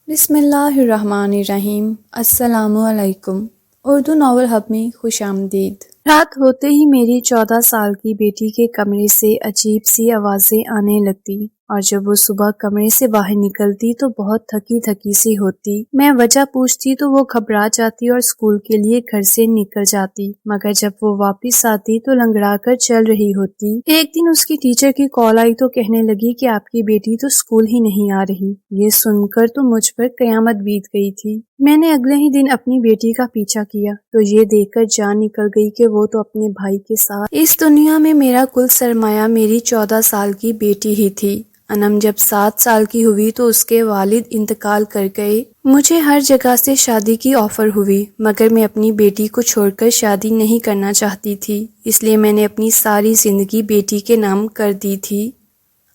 بسم اللہ الرحمن الرحیم۔ السلام علیکم۔ اردو ناول ہب میں خوش آمدید۔ رات ہوتے ہی میری 14 سال کی بیٹی کے کمرے سے عجیب سی آوازیں آنے لگتی اور جب وہ صبح کمرے سے باہر نکلتی تو بہت تھکی تھکی سی ہوتی۔ میں وجہ پوچھتی تو وہ گھبرا جاتی اور اسکول کے لیے گھر سے نکل جاتی، مگر جب وہ واپس آتی تو لنگڑا کر چل رہی ہوتی۔ ایک دن اس کی ٹیچر کی کال آئی تو کہنے لگی کہ آپ کی بیٹی تو اسکول ہی نہیں آ رہی۔ یہ سن کر تو مجھ پر قیامت بیت گئی تھی۔ میں نے اگلے ہی دن اپنی بیٹی کا پیچھا کیا تو یہ دیکھ کر جان نکل گئی کہ وہ تو اپنے بھائی کے ساتھ۔ اس دنیا میں میرا کل سرمایہ میری 14 سال کی بیٹی ہی تھی۔ انم جب 7 سال کی ہوئی تو اس کے والد انتقال کر گئے۔ مجھے ہر جگہ سے شادی کی آفر ہوئی، مگر میں اپنی بیٹی کو چھوڑ کر شادی نہیں کرنا چاہتی تھی، اس لیے میں نے اپنی ساری زندگی بیٹی کے نام کر دی تھی۔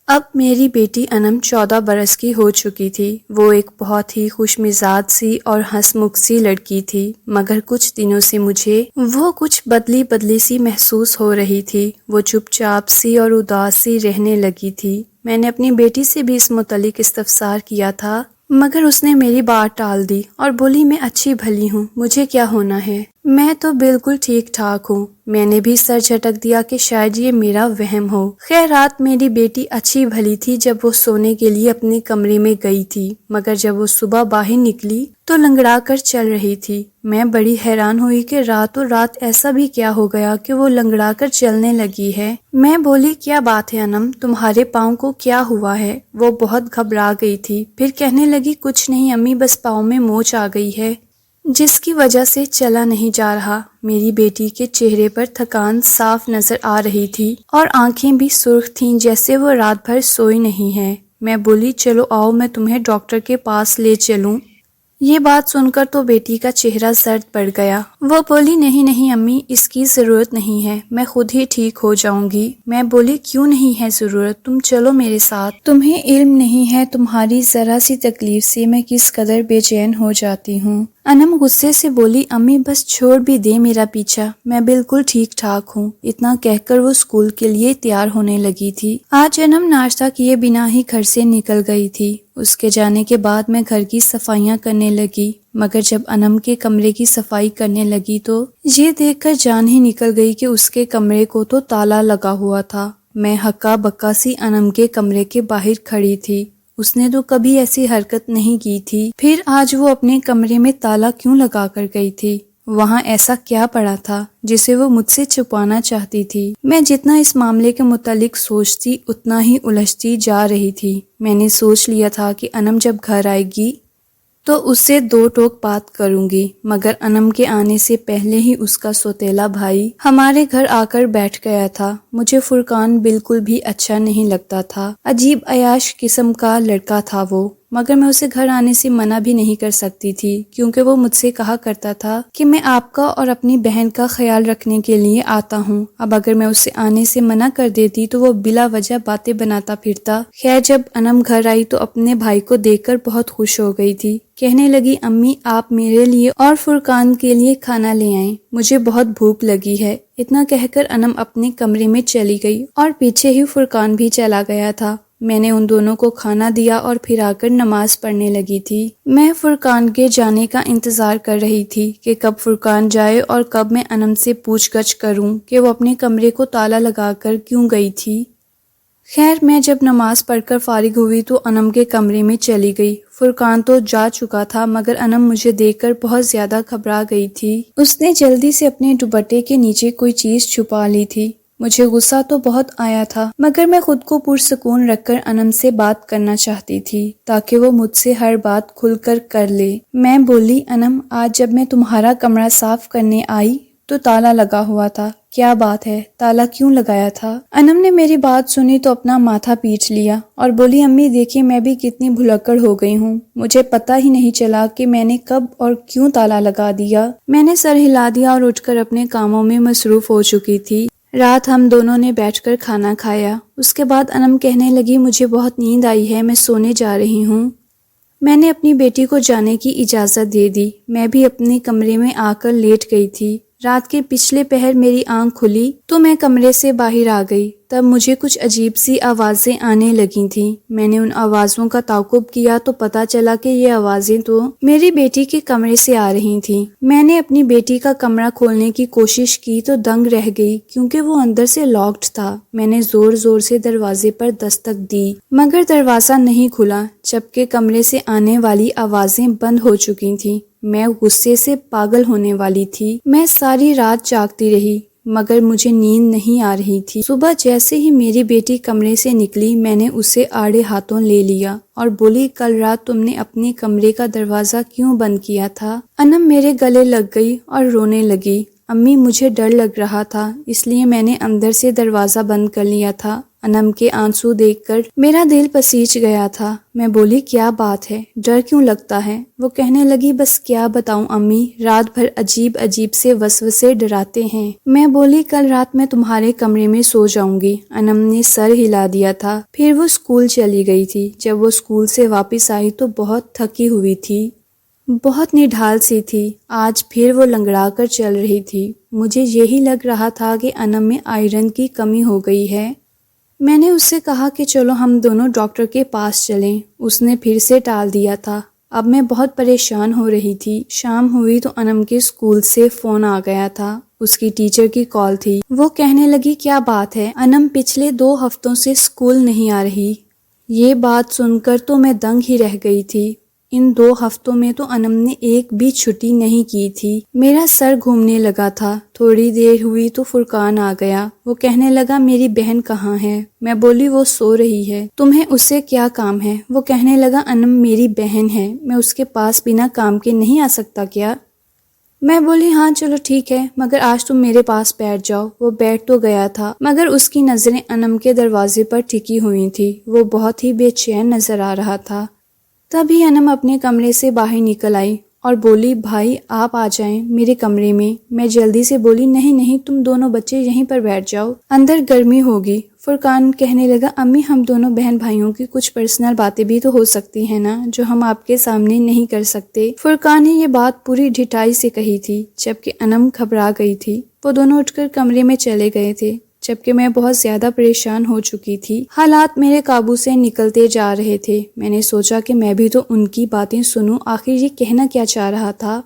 اب میری بیٹی انم 14 برس کی ہو چکی تھی۔ وہ ایک بہت ہی خوش مزاج سی اور ہنس مکھ سی لڑکی تھی، مگر کچھ دنوں سے مجھے وہ کچھ بدلی سی محسوس ہو رہی تھی۔ وہ چپ چاپ سی اور اداس سی رہنے لگی تھی۔ میں نے اپنی بیٹی سے بھی اس متعلق استفسار کیا تھا، مگر اس نے میری بات ٹال دی اور بولی میں اچھی بھلی ہوں، مجھے کیا ہونا ہے، میں تو بالکل ٹھیک ٹھاک ہوں۔ میں نے بھی سر جھٹک دیا کہ شاید یہ میرا وہم ہو۔ خیر رات میری بیٹی اچھی بھلی تھی جب وہ سونے کے لیے اپنے کمرے میں گئی تھی، مگر جب وہ صبح باہر نکلی تو لنگڑا کر چل رہی تھی۔ میں بڑی حیران ہوئی کہ راتوں رات ایسا بھی کیا ہو گیا کہ وہ لنگڑا کر چلنے لگی ہے۔ میں بولی کیا بات ہے انم، تمہارے پاؤں کو کیا ہوا ہے؟ وہ بہت گھبرا گئی تھی، پھر کہنے لگی کچھ نہیں امی، بس پاؤں میں موچ آ گئی ہے جس کی وجہ سے چلا نہیں جا رہا۔ میری بیٹی کے چہرے پر تھکان صاف نظر آ رہی تھی اور آنکھیں بھی سرخ تھیں جیسے وہ رات بھر سوئی نہیں ہے۔ میں بولی چلو آؤ میں تمہیں ڈاکٹر کے پاس لے چلوں۔ یہ بات سن کر تو بیٹی کا چہرہ زرد پڑ گیا۔ وہ بولی نہیں امی، اس کی ضرورت نہیں ہے، میں خود ہی ٹھیک ہو جاؤں گی۔ میں بولی کیوں نہیں ہے ضرورت، تم چلو میرے ساتھ۔ تمہیں علم نہیں ہے تمہاری ذرا سی تکلیف سے میں کس قدر بے چین ہو جاتی ہوں۔ انم غصے سے بولی امی بس چھوڑ بھی دے میرا پیچھا، میں بالکل ٹھیک ٹھاک ہوں۔ اتنا کہہ کر وہ اسکول کے لیے تیار ہونے لگی تھی۔ آج انم ناشتہ کیے بنا ہی گھر سے نکل گئی تھی۔ اس کے جانے کے بعد میں گھر کی صفائیاں کرنے لگی، مگر جب انم کے کمرے کی صفائی کرنے لگی تو یہ دیکھ کر جان ہی نکل گئی کہ اس کے کمرے کو تو تالا لگا ہوا تھا۔ میں ہکا بکا سی انم کے کمرے کے باہر کھڑی تھی۔ اس نے تو کبھی ایسی حرکت نہیں کی تھی، پھر آج وہ اپنے کمرے میں تالا کیوں لگا کر گئی تھی؟ وہاں ایسا کیا پڑا تھا جسے وہ مجھ سے چھپانا چاہتی تھی؟ میں جتنا اس معاملے کے متعلق سوچتی اتنا ہی الجھتی جا رہی تھی۔ میں نے سوچ لیا تھا کہ انم جب گھر آئے گی تو اس سے 2 ٹوک بات کروں گی، مگر انم کے آنے سے پہلے ہی اس کا سوتیلا بھائی ہمارے گھر آ کر بیٹھ گیا تھا۔ مجھے فرقان بالکل بھی اچھا نہیں لگتا تھا، عجیب عیاش قسم کا لڑکا تھا وہ، مگر میں اسے گھر آنے سے منع بھی نہیں کر سکتی تھی کیونکہ وہ مجھ سے کہا کرتا تھا کہ میں آپ کا اور اپنی بہن کا خیال رکھنے کے لیے آتا ہوں۔ اب اگر میں اسے آنے سے منع کر دیتی تو وہ بلا وجہ باتیں بناتا پھرتا۔ خیر جب انم گھر آئی تو اپنے بھائی کو دیکھ کر بہت خوش ہو گئی تھی۔ کہنے لگی امی آپ میرے لیے اور فرقان کے لیے کھانا لے آئیں، مجھے بہت بھوک لگی ہے۔ اتنا کہہ کر انم اپنے کمرے میں چلی گئی اور پیچھے ہی فرقان بھی چلا گیا تھا۔ میں نے ان دونوں کو کھانا دیا اور پھر آ کر نماز پڑھنے لگی تھی۔ میں فرقان کے جانے کا انتظار کر رہی تھی کہ کب فرقان جائے اور کب میں انم سے پوچھ گچھ کروں کہ وہ اپنے کمرے کو تالا لگا کر کیوں گئی تھی۔ خیر میں جب نماز پڑھ کر فارغ ہوئی تو انم کے کمرے میں چلی گئی۔ فرقان تو جا چکا تھا مگر انم مجھے دیکھ کر بہت زیادہ گھبرا گئی تھی۔ اس نے جلدی سے اپنے دوپٹے کے نیچے کوئی چیز چھپا لی تھی۔ مجھے غصہ تو بہت آیا تھا مگر میں خود کو پرسکون رکھ کر انم سے بات کرنا چاہتی تھی تاکہ وہ مجھ سے ہر بات کھل کر لے۔ میں بولی انم آج جب میں تمہارا کمرہ صاف کرنے آئی تو تالا لگا ہوا تھا، کیا بات ہے، تالا کیوں لگایا تھا؟ انم نے میری بات سنی تو اپنا ماتھا پیٹ لیا اور بولی امی دیکھیں میں بھی کتنی بھلکڑ ہو گئی ہوں، مجھے پتہ ہی نہیں چلا کہ میں نے کب اور کیوں تالا لگا دیا۔ میں نے سر ہلا دیا اور اٹھ کر اپنے کاموں میں مصروف ہو چکی تھی۔ رات ہم دونوں نے بیٹھ کر کھانا کھایا۔ اس کے بعد انم کہنے لگی مجھے بہت نیند آئی ہے، میں سونے جا رہی ہوں۔ میں نے اپنی بیٹی کو جانے کی اجازت دے دی۔ میں بھی اپنے کمرے میں آ کر لیٹ گئی تھی۔ رات کے پچھلے پہر میری آنکھ کھلی تو میں کمرے سے باہر آ گئی۔ تب مجھے کچھ عجیب سی آوازیں آنے لگی تھیں۔ میں نے ان آوازوں کا تعاقب کیا تو پتا چلا کہ یہ آوازیں تو میری بیٹی کے کمرے سے آ رہی تھیں۔ میں نے اپنی بیٹی کا کمرہ کھولنے کی کوشش کی تو دنگ رہ گئی کیونکہ وہ اندر سے لاکڈ تھا۔ میں نے زور زور سے دروازے پر دستک دی مگر دروازہ نہیں کھلا، جبکہ کمرے سے آنے والی آوازیں بند ہو چکی تھیں۔ میں غصے سے پاگل ہونے والی تھی۔ میں ساری رات جاگتی رہی مگر مجھے نیند نہیں آ رہی تھی۔ صبح جیسے ہی میری بیٹی کمرے سے نکلی میں نے اسے آڑے ہاتھوں لے لیا اور بولی، کل رات تم نے اپنے کمرے کا دروازہ کیوں بند کیا تھا؟ انم میرے گلے لگ گئی اور رونے لگی۔ امی مجھے ڈر لگ رہا تھا اس لیے میں نے اندر سے دروازہ بند کر لیا تھا۔ انم کے آنسو دیکھ کر میرا دل پسیج گیا تھا۔ میں بولی، کیا بات ہے، ڈر کیوں لگتا ہے؟ وہ کہنے لگی، بس کیا بتاؤں امی، رات بھر عجیب عجیب سے وسوسے ڈراتے ہیں۔ میں بولی، کل رات میں تمہارے کمرے میں سو جاؤں گی۔ انم نے سر ہلا دیا تھا۔ پھر وہ اسکول چلی گئی تھی۔ جب وہ اسکول سے واپس آئی تو بہت تھکی ہوئی تھی، بہت نڈھال سی تھی۔ آج پھر وہ لنگڑا کر چل رہی تھی۔ مجھے یہی لگ رہا تھا کہ انم میں آئرن کی کمی ہو گئی ہے۔ میں نے اس سے کہا کہ چلو ہم دونوں ڈاکٹر کے پاس چلیں۔ اس نے پھر سے ٹال دیا تھا۔ اب میں بہت پریشان ہو رہی تھی۔ شام ہوئی تو انم کے اسکول سے فون آ گیا تھا۔ اس کی ٹیچر کی کال تھی۔ وہ کہنے لگی، کیا بات ہے، انم پچھلے 2 ہفتوں سے اسکول نہیں آ رہی۔ یہ بات سن کر تو میں دنگ ہی رہ گئی تھی۔ ان 2 ہفتوں میں تو انم نے ایک بھی چھٹی نہیں کی تھی۔ میرا سر گھومنے لگا تھا۔ تھوڑی دیر ہوئی تو فرقان آ گیا۔ وہ کہنے لگا، میری بہن کہاں ہے؟ میں بولی، وہ سو رہی ہے، تمہیں اس سے کیا کام ہے؟ وہ کہنے لگا، انم میری بہن ہے، میں اس کے پاس بنا کام کے نہیں آ سکتا کیا؟ میں بولی، ہاں چلو ٹھیک ہے، مگر آج تم میرے پاس بیٹھ جاؤ۔ وہ بیٹھ تو گیا تھا مگر اس کی نظریں انم کے دروازے پر ٹکی ہوئی تھی۔ وہ بہت ہی بے چین نظر آ رہا تھا۔ تبھی انم اپنے کمرے سے باہر نکل آئی اور بولی، بھائی آپ آ جائیں میرے کمرے میں۔ میں جلدی سے بولی، نہیں تم دونوں بچے یہیں پر بیٹھ جاؤ، اندر گرمی ہوگی۔ فرقان کہنے لگا، امی ہم دونوں بہن بھائیوں کی کچھ پرسنل باتیں بھی تو ہو سکتی ہیں نا جو ہم آپ کے سامنے نہیں کر سکتے۔ فرقان نے یہ بات پوری ڈھٹائی سے کہی تھی جبکہ انم گھبرا گئی تھی۔ وہ دونوں اٹھ کر کمرے میں چلے گئے تھے جبکہ میں بہت زیادہ پریشان ہو چکی تھی۔ حالات میرے قابو سے نکلتے جا رہے تھے۔ میں نے سوچا کہ میں بھی تو ان کی باتیں سنوں، آخر یہ کہنا کیا چاہ رہا تھا۔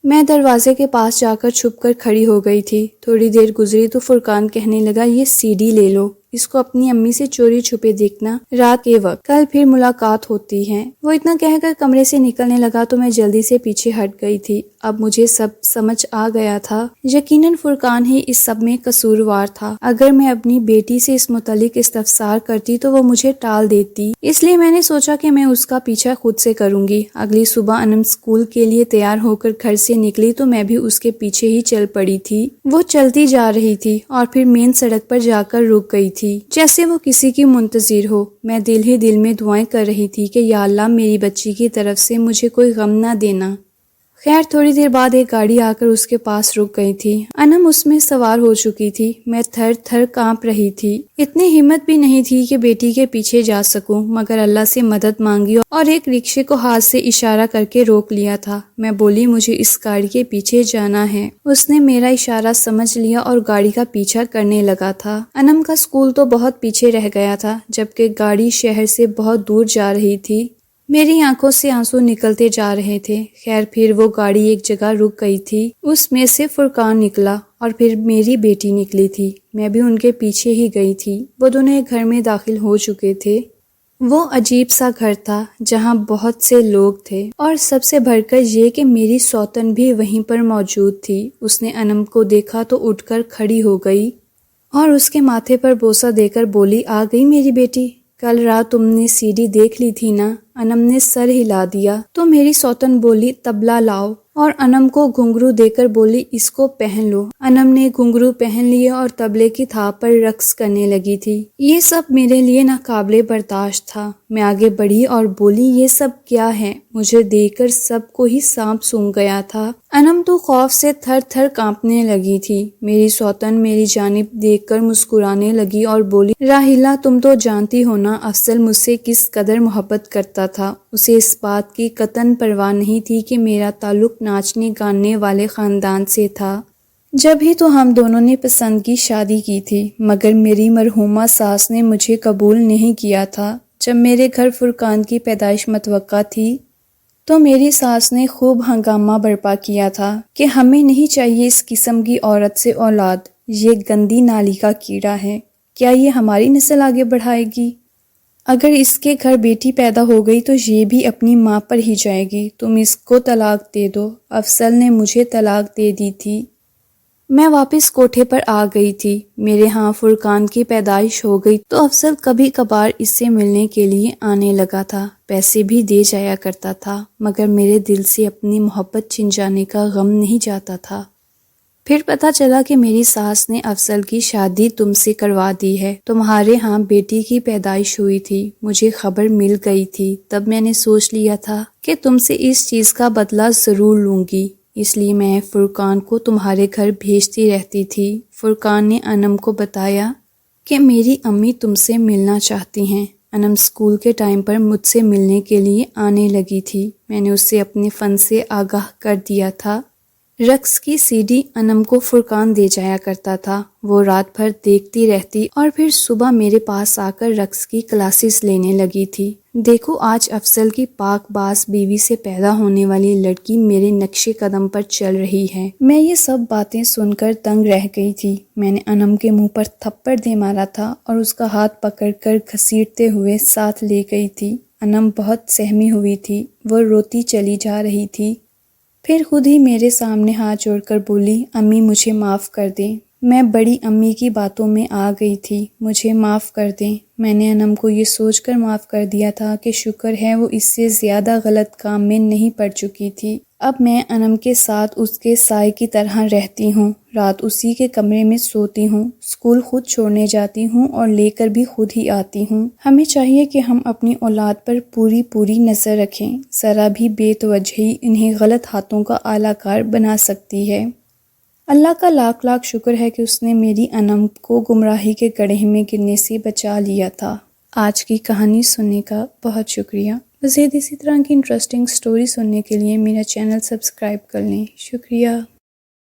میں دروازے کے پاس جا کر چھپ کر کھڑی ہو گئی تھی۔ تھوڑی دیر گزری تو فرقان کہنے لگا، یہ سی ڈی لے لو، اس کو اپنی امی سے چوری چھپے دیکھنا رات کے وقت، کل پھر ملاقات ہوتی ہے۔ وہ اتنا کہہ کر کمرے سے نکلنے لگا تو میں جلدی سے پیچھے ہٹ گئی تھی۔ اب مجھے سب سمجھ آ گیا تھا۔ یقیناً فرقان ہی اس سب میں قصوروار تھا۔ اگر میں اپنی بیٹی سے اس متعلق استفسار کرتی تو وہ مجھے ٹال دیتی، اس لیے میں نے سوچا کہ میں اس کا پیچھا خود سے کروں گی۔ اگلی صبح انم اسکول کے لیے تیار ہو کر گھر سے نکلی تو میں بھی اس کے پیچھے ہی چل پڑی تھی۔ وہ چلتی جا رہی تھی اور پھر مین سڑک پر جا کر رک گئی تھی جیسے وہ کسی کی منتظر ہو۔ میں دل ہی دل میں دعائیں کر رہی تھی کہ یا اللہ میری بچی کی طرف سے مجھے کوئی غم نہ دینا۔ خیر تھوڑی دیر بعد ایک گاڑی آ کر اس کے پاس رک گئی تھی۔ انم اس میں سوار ہو چکی تھی۔ میں تھر تھر کانپ رہی تھی۔ اتنی ہمت بھی نہیں تھی کہ بیٹی کے پیچھے جا سکوں مگر اللہ سے مدد مانگی اور ایک رکشے کو ہاتھ سے اشارہ کر کے روک لیا تھا۔ میں بولی، مجھے اس گاڑی کے پیچھے جانا ہے۔ اس نے میرا اشارہ سمجھ لیا اور گاڑی کا پیچھا کرنے لگا تھا۔ انم کا اسکول تو بہت پیچھے رہ گیا تھا جبکہ گاڑی شہر سے بہت دور جا رہی تھی۔ میری آنکھوں سے آنسو نکلتے جا رہے تھے۔ خیر پھر وہ گاڑی ایک جگہ رک گئی تھی۔ اس میں سے فرقان نکلا اور پھر میری بیٹی نکلی تھی۔ میں بھی ان کے پیچھے ہی گئی تھی۔ وہ دونوں ایک گھر میں داخل ہو چکے تھے۔ وہ عجیب سا گھر تھا جہاں بہت سے لوگ تھے اور سب سے بڑھ کر یہ کہ میری سوتن بھی وہیں پر موجود تھی۔ اس نے انم کو دیکھا تو اٹھ کر کھڑی ہو گئی اور اس کے ماتھے پر بوسہ دے کر بولی، آ گئی میری بیٹی، کل رات تم نے سی ڈی دیکھ لی تھی نا؟ انم نے سر ہلا دیا تو میری سوتن بولی، طبلہ لاؤ، اور انم کو گھنگرو دے کر بولی، اس کو پہن لو۔ انم نے گھنگرو پہن لیے اور طبلے کی تھاپ پر رقص کرنے لگی تھی۔ یہ سب میرے لیے ناقابل برداشت تھا۔ میں آگے بڑھی اور بولی، یہ سب کیا ہے؟ مجھے دیکھ کر سب کو ہی سانپ سونگھ گیا تھا۔ انم تو خوف سے تھر تھر کانپنے لگی تھی۔ میری سوتن میری جانب دیکھ کر مسکرانے لگی اور بولی، راحیلہ تم تو جانتی ہو نا افضل مجھ سے کس قدر محبت کرتا تھا۔ اسے اس بات کی قطعاً پرواہ نہیں تھی کہ میرا تعلق ناچنے گانے والے خاندان سے تھا۔ جب ہی تو ہم دونوں نے پسند کی شادی کی تھی، مگر میری مرحومہ ساس نے مجھے قبول نہیں کیا تھا۔ جب میرے گھر فرقان کی پیدائش متوقع تھی تو میری ساس نے خوب ہنگامہ برپا کیا تھا کہ ہمیں نہیں چاہیے اس قسم کی عورت سے اولاد، یہ گندی نالی کا کیڑا ہے، کیا یہ ہماری نسل آگے بڑھائے گی؟ اگر اس کے گھر بیٹی پیدا ہو گئی تو یہ بھی اپنی ماں پر ہی جائے گی، تم اس کو طلاق دے دو۔ افضل نے مجھے طلاق دے دی تھی۔ میں واپس کوٹھے پر آ گئی تھی۔ میرے ہاں فرقان کی پیدائش ہو گئی تو افضل کبھی کبھار اس سے ملنے کے لیے آنے لگا تھا، پیسے بھی دے جایا کرتا تھا، مگر میرے دل سے اپنی محبت چھن جانے کا غم نہیں جاتا تھا۔ پھر پتہ چلا کہ میری ساس نے افضل کی شادی تم سے کروا دی ہے، تمہارے ہاں بیٹی کی پیدائش ہوئی تھی، مجھے خبر مل گئی تھی، تب میں نے سوچ لیا تھا کہ تم سے اس چیز کا بدلہ ضرور لوں گی، اس لیے میں فرقان کو تمہارے گھر بھیجتی رہتی تھی۔ فرقان نے انم کو بتایا کہ میری امی تم سے ملنا چاہتی ہیں۔ انم اسکول کے ٹائم پر مجھ سے ملنے کے لیے آنے لگی تھی، میں نے اسے اپنے فن سے آگاہ کر دیا تھا۔ رقص کی سی ڈی انم کو فرقان دے جایا کرتا تھا، وہ رات بھر دیکھتی رہتی اور پھر صبح میرے پاس آ کر رقص کی کلاسز لینے لگی تھی۔ دیکھو آج افضل کی پاک باز بیوی سے پیدا ہونے والی لڑکی میرے نقش قدم پر چل رہی ہے۔ میں یہ سب باتیں سن کر دنگ رہ گئی تھی۔ میں نے انم کے منہ پر تھپڑ دے مارا تھا اور اس کا ہاتھ پکڑ کر گھسیٹتے ہوئے ساتھ لے گئی تھی۔ انم بہت سہمی ہوئی تھی، وہ روتی چلی جا رہی تھی۔ پھر خود ہی میرے سامنے ہاتھ جوڑ کر بولی، امی مجھے معاف کر دیں، میں بڑی امی کی باتوں میں آ گئی تھی، مجھے معاف کر دیں۔ میں نے انم کو یہ سوچ کر معاف کر دیا تھا کہ شکر ہے وہ اس سے زیادہ غلط کام میں نہیں پڑ چکی تھی۔ اب میں انم کے ساتھ اس کے سائے کی طرح رہتی ہوں، رات اسی کے کمرے میں سوتی ہوں، اسکول خود چھوڑنے جاتی ہوں اور لے کر بھی خود ہی آتی ہوں۔ ہمیں چاہیے کہ ہم اپنی اولاد پر پوری نظر رکھیں، ذرا بھی بے توجہی انہیں غلط ہاتھوں کا آلہ کار بنا سکتی ہے۔ اللہ کا لاکھ لاکھ شکر ہے کہ اس نے میری انم کو گمراہی کے گڑھے میں گرنے سے بچا لیا تھا۔ آج کی کہانی سننے کا بہت شکریہ۔ مزید اسی طرح کی انٹرسٹنگ سٹوری سننے کے لیے میرا چینل سبسکرائب کر لیں۔ شکریہ۔